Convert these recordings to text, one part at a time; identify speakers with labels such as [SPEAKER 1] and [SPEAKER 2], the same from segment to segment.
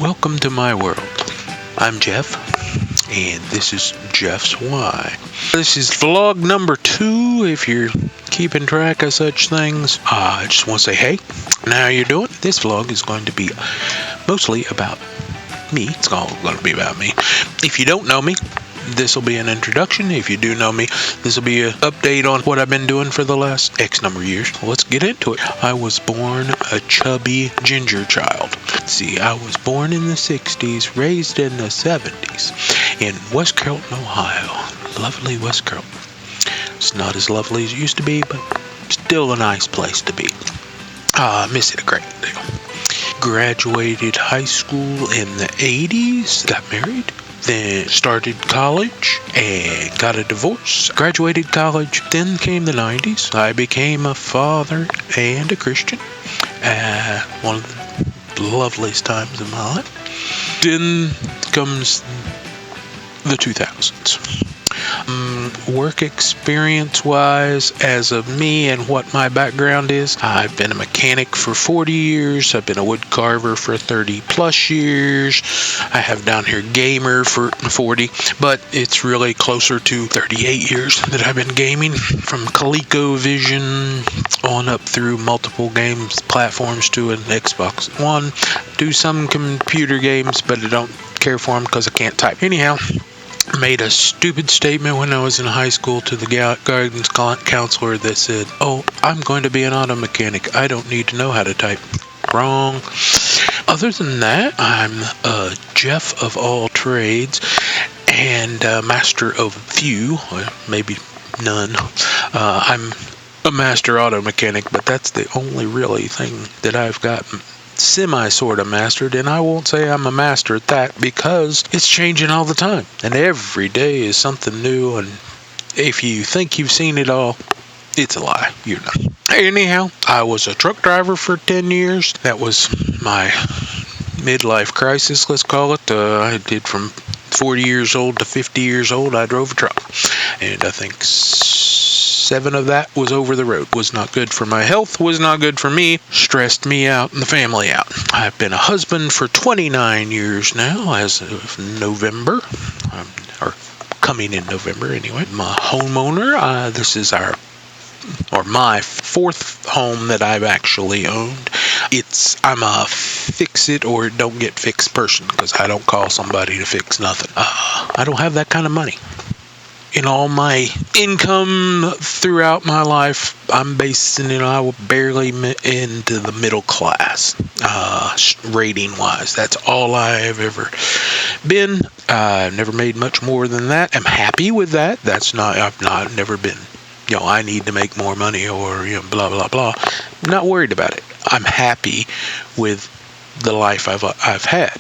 [SPEAKER 1] Welcome to my world. I'm Jeff, and this is Jeff's Why. This is vlog number 2, if you're keeping track of such things. I just want to say, hey, how you doing? This vlog is going to be mostly about me. It's all going to be about me. If you don't know me, this will be an introduction. If you do know me, this will be an update on what I've been doing for the last X number of years. Let's get into it. I was born a chubby ginger child. Let's see, I was born in the 60s, raised in the 70s in West Carrollton, Ohio. Lovely West Carrollton. It's not as lovely as it used to be, but still a nice place to be. I miss it a great deal. Graduated high school in the 80s, got married. Then started college and got a divorce. Graduated college, then came the 90s. I became a father and a Christian. One of the loveliest times of my life. Then comes the 2000s. Work experience wise, as of me and what my background is, I've been a mechanic for 40 years. I've been a wood carver for 30 plus years. I have down here gamer for 40, but it's really closer to 38 years that I've been gaming, from ColecoVision on up through multiple games platforms to an Xbox One. Do some computer games, but I don't care for them because I can't type. Anyhow, made a stupid statement when I was in high school to the guidance counselor that said, "Oh, I'm going to be an auto mechanic. I don't need to know how to type." Wrong. Other than that, I'm a Jeff of all trades and a master of few, or maybe none. I'm a master auto mechanic, but that's the only really thing that I've got sort of mastered, and I won't say I'm a master at that because it's changing all the time, and every day is something new, and if you think you've seen it all, it's a lie. You know. Anyhow, I was a truck driver for 10 years. That was my midlife crisis, let's call it. I did from 40 years old to 50 years old. I drove a truck, and I think 7 of that was over the road. Was not good for my health, was not good for me, stressed me out and the family out. I've been a husband for 29 years now, as of November, or coming in November anyway. I'm a homeowner. This is my 4th home that I've actually owned. I'm a fix it or don't get fixed person, because I don't call somebody to fix nothing. I don't have that kind of money. In all my income throughout my life, I'm basing it, I was barely into the middle class, rating wise. That's all I've ever been. I've never made much more than that. I'm happy with that. I've never been, I need to make more money or, blah, blah, blah. I'm not worried about it. I'm happy with the life I've had.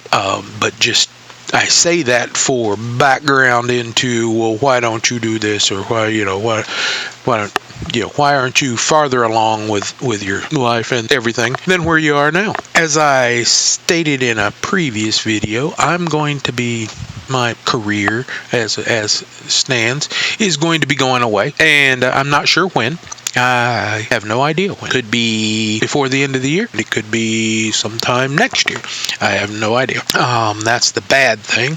[SPEAKER 1] But just, I say that for background into, well, why don't you do this, or why aren't you farther along with your life and everything than where you are now? As I stated in a previous video, I'm going to be, my career as stands is going to be going away, and I'm not sure when. I have no idea when. It could be before the end of the year. It could be sometime next year. I have no idea. That's the bad thing.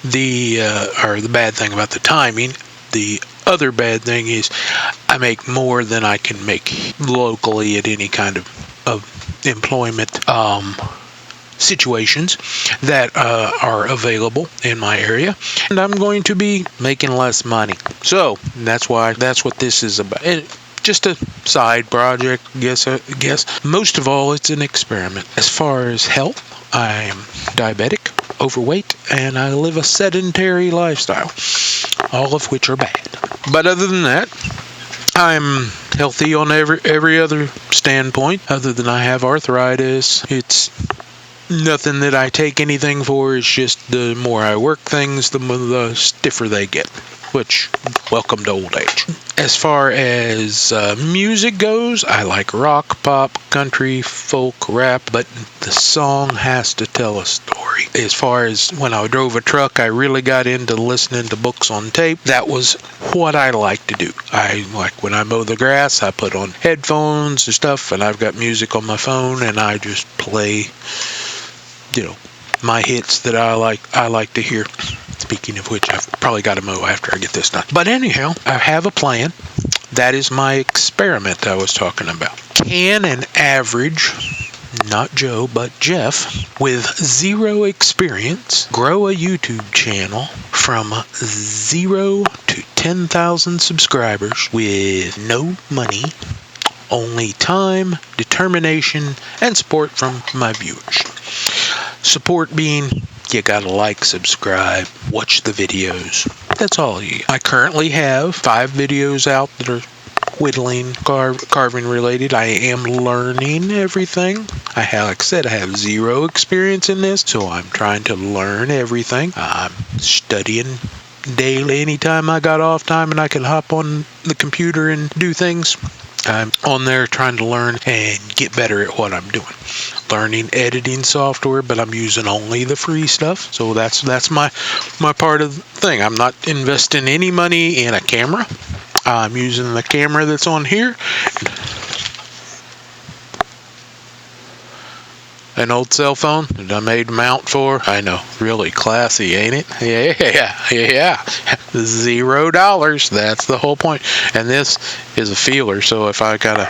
[SPEAKER 1] The bad thing about the timing. The other bad thing is I make more than I can make locally at any kind of employment situations that are available in my area, and I'm going to be making less money. So that's what this is about. Just a side project, I guess. Most of all, it's an experiment. As far as health, I am diabetic, overweight, and I live a sedentary lifestyle, all of which are bad. But other than that, I'm healthy on every other standpoint, other than I have arthritis. It's nothing that I take anything for. It's just the more I work things, the stiffer they get, which, welcome to old age. As far as music goes, I like rock, pop, country, folk, rap, but the song has to tell a story. As far as when I drove a truck, I really got into listening to books on tape. That was what I like to do. I like when I mow the grass, I put on headphones and stuff, and I've got music on my phone, and I just play, my hits that I like to hear. Speaking of which, I've probably got to mow after I get this done. But anyhow, I have a plan. That is my experiment I was talking about. Can an average, not Joe, but Jeff, with zero experience, grow a YouTube channel from 0 to 10,000 subscribers with no money, only time, determination, and support from my viewers? Support being, you gotta like, subscribe, watch the videos. That's all you get. I currently have 5 videos out that are whittling, carving related. I am learning everything. Like I said, I have zero experience in this, so I'm trying to learn everything. I'm studying daily. Anytime I got off time and I can hop on the computer and do things, I'm on there trying to learn and get better at what I'm doing. Learning editing software, but I'm using only the free stuff. So that's my part of the thing. I'm not investing any money in a camera. I'm using the camera that's on here. An old cell phone that I made mount for. I know, really classy, ain't it? Yeah. $0. That's the whole point. And this is a feeler, so if I gotta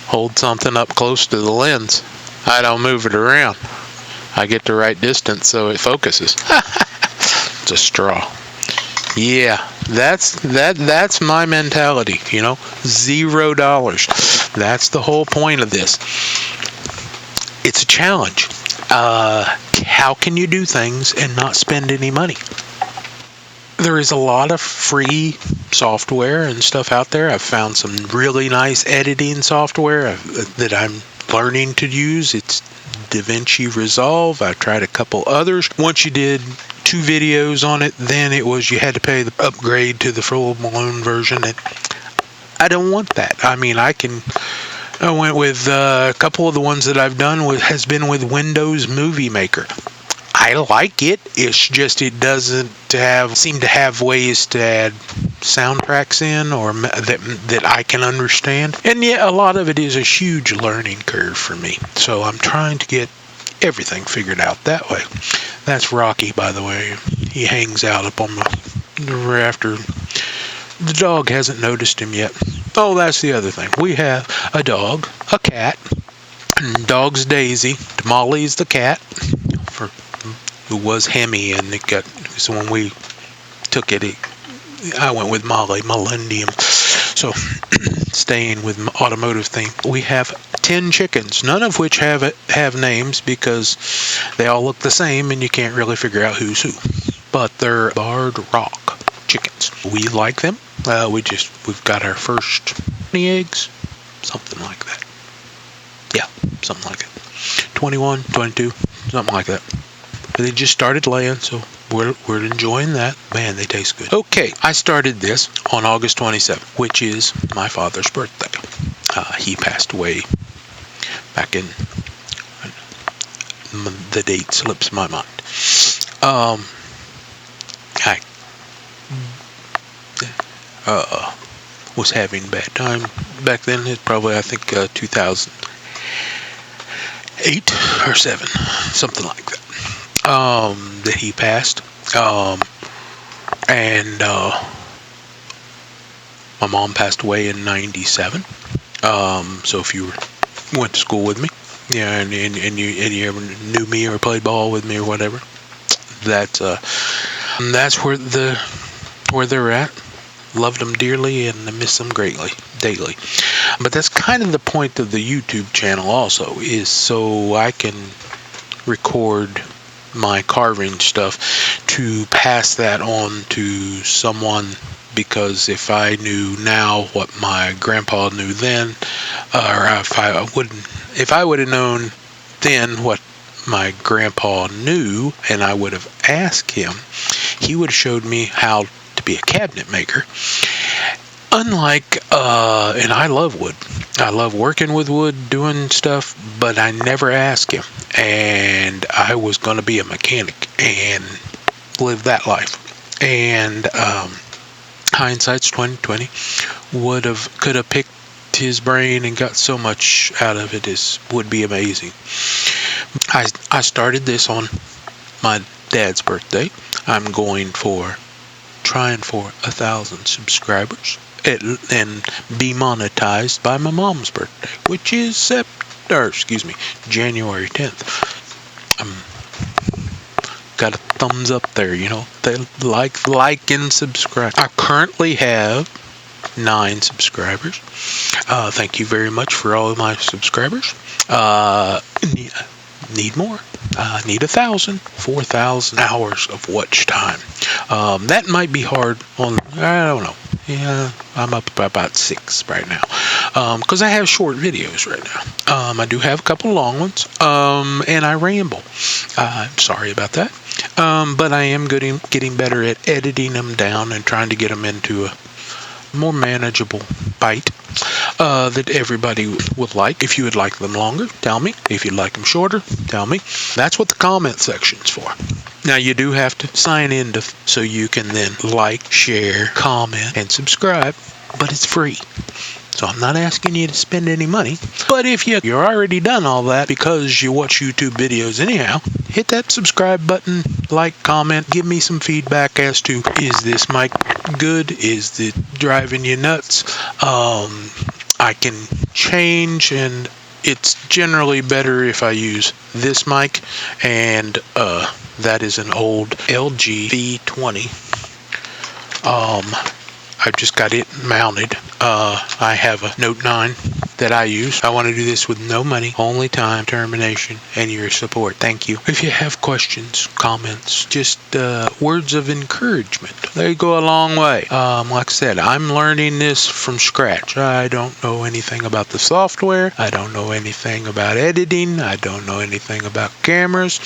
[SPEAKER 1] hold something up close to the lens, I don't move it around. I get the right distance so it focuses. It's a straw. Yeah, that's my mentality, $0. That's the whole point of this. It's a challenge. How can you do things and not spend any money? There is a lot of free software and stuff out there. I've found some really nice editing software that I'm learning to use. It's DaVinci Resolve. I've tried a couple others. Once you did 2 videos on it, then you had to pay the upgrade to the full-blown version. And I don't want that. I mean, I went with a couple of the ones that I've done has been with Windows Movie Maker. I like it. It's just it doesn't seem to have ways to add soundtracks in or that I can understand. And yeah, a lot of it is a huge learning curve for me. So I'm trying to get everything figured out that way. That's Rocky, by the way. He hangs out up on the rafter. The dog hasn't noticed him yet. Oh, that's the other thing. We have a dog, a cat. Dog's Daisy. Molly's the cat. Who was Hemi, and so when we took it, I went with Molly, Millennium. So, staying with automotive theme, we have 10 chickens, none of which have names because they all look the same and you can't really figure out who's who. But they're Barred Rock chickens. We like them. We've got our first 20 eggs, something like that. Yeah, something like that. 21, 22, something like that. They just started laying, so we're enjoying that. Man, they taste good. Okay, I started this on August 27th, which is my father's birthday. He passed away back in, the date slips my mind. I was having a bad time back then. It's probably, I think, 2008 or 7, something like that. That he passed. And my mom passed away in 97. So if you went to school with me, yeah, and you ever knew me or played ball with me or whatever, that's where they're at. Loved them dearly and I miss them greatly, daily. But that's kind of the point of the YouTube channel also, is so I can record my carving stuff to pass that on to someone, because if I knew now what my grandpa knew then, or if I would have known then what my grandpa knew and I would have asked him, he would have showed me how to be a cabinet maker. Unlike, and I love wood. I love working with wood, doing stuff, but I never asked him. And I was going to be a mechanic and live that life. And hindsight's 20/20. Could have picked his brain and got so much out of it. Would be amazing. I started this on my dad's birthday. I'm trying for 1,000 subscribers and be monetized by my mom's birthday, which is January 10th. Got a thumbs up there, They like and subscribe. I currently have 9 subscribers. Thank you very much for all of my subscribers. Need more. Need 4,000 hours of watch time. That might be hard I don't know. Yeah, I'm up about 6 right now. Because I have short videos right now. I do have a couple long ones. And I ramble. I'm sorry about that. But I am getting better at editing them down and trying to get them into a more manageable bite that everybody would like. If you would like them longer, tell me. If you'd like them shorter, tell me. That's what the comment section's for. Now, you do have to sign in so you can then like, share, comment, and subscribe, but it's free. So I'm not asking you to spend any money. But if you're already done all that because you watch YouTube videos anyhow, hit that subscribe button, like, comment, give me some feedback as to, is this mic good? Is it driving you nuts? I can change, and it's generally better if I use this mic, and that is an old LG V20. I've just got it mounted. I have a Note 9 that I use. I want to do this with no money, only time, determination, and your support. Thank you. If you have questions, comments, just words of encouragement, they go a long way. Like I said, I'm learning this from scratch. I don't know anything about the software. I don't know anything about editing. I don't know anything about cameras.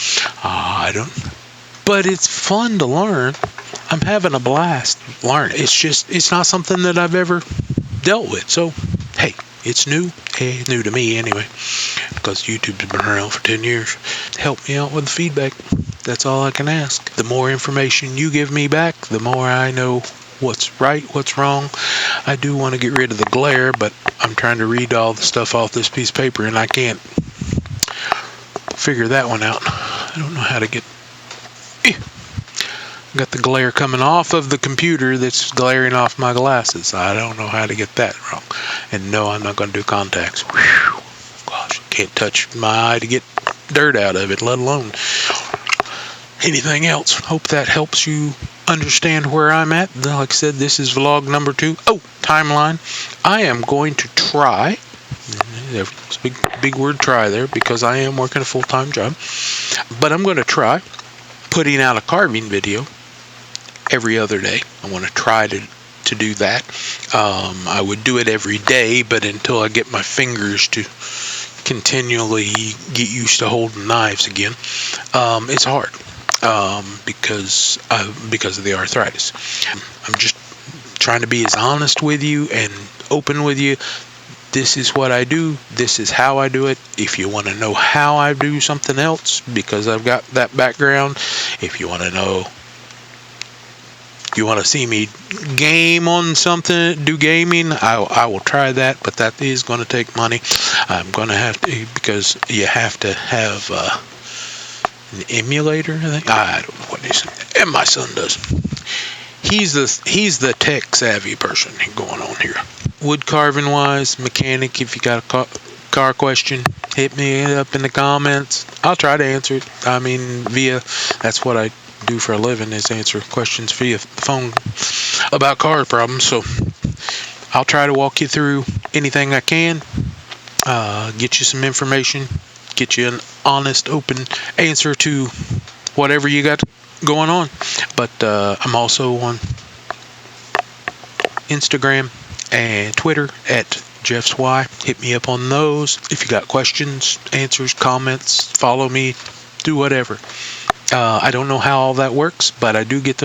[SPEAKER 1] But it's fun to learn. I'm having a blast learning. It's not something that I've ever dealt with. So, hey, it's new. It's new to me anyway, because YouTube's been around for 10 years. Help me out with the feedback. That's all I can ask. The more information you give me back, the more I know what's right, what's wrong. I do want to get rid of the glare, but I'm trying to read all the stuff off this piece of paper, and I can't figure that one out. I don't know how to get... Got the glare coming off of the computer that's glaring off my glasses. I don't know how to get that wrong. And no, I'm not going to do contacts. Whew. Gosh, can't touch my eye to get dirt out of it, let alone anything else. Hope that helps you understand where I'm at. Like I said, this is vlog number 2. Oh, timeline. I am going to try. There's a big word try there, because I am working a full-time job. But I'm going to try putting out a carving video every other day. I want to try to do that. I would do it every day, but until I get my fingers to continually get used to holding knives again, it's hard because of the arthritis. I'm just trying to be as honest with you and open with you. This is what I do. This is how I do it. If you want to know how I do something else, because I've got that background, if you want to know, you want to see me game on something, do gaming, I will try that, but that is going to take money. I'm going to have to, because you have to have an emulator, I think. I don't know what it is. And my son does. He's the tech savvy person going on here. Wood carving wise, mechanic, if you got a car question, hit me up in the comments. I'll try to answer it. I mean, that's what I do for a living, is answer questions via phone about car problems. So I'll try to walk you through anything I can, get you some information, get you an honest, open answer to whatever you got going on. But I'm also on Instagram and Twitter at Jeff's Y. Hit me up on those. If you got questions, answers, comments, follow me, do whatever. I don't know how all that works, but I do have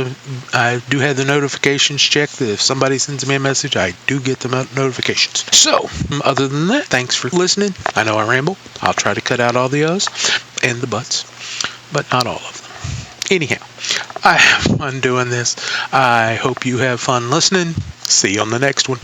[SPEAKER 1] the notifications checked. If somebody sends me a message, I do get the notifications. So, other than that, thanks for listening. I know I ramble. I'll try to cut out all the O's and the buts, but not all of them. Anyhow, I have fun doing this. I hope you have fun listening. See you on the next one.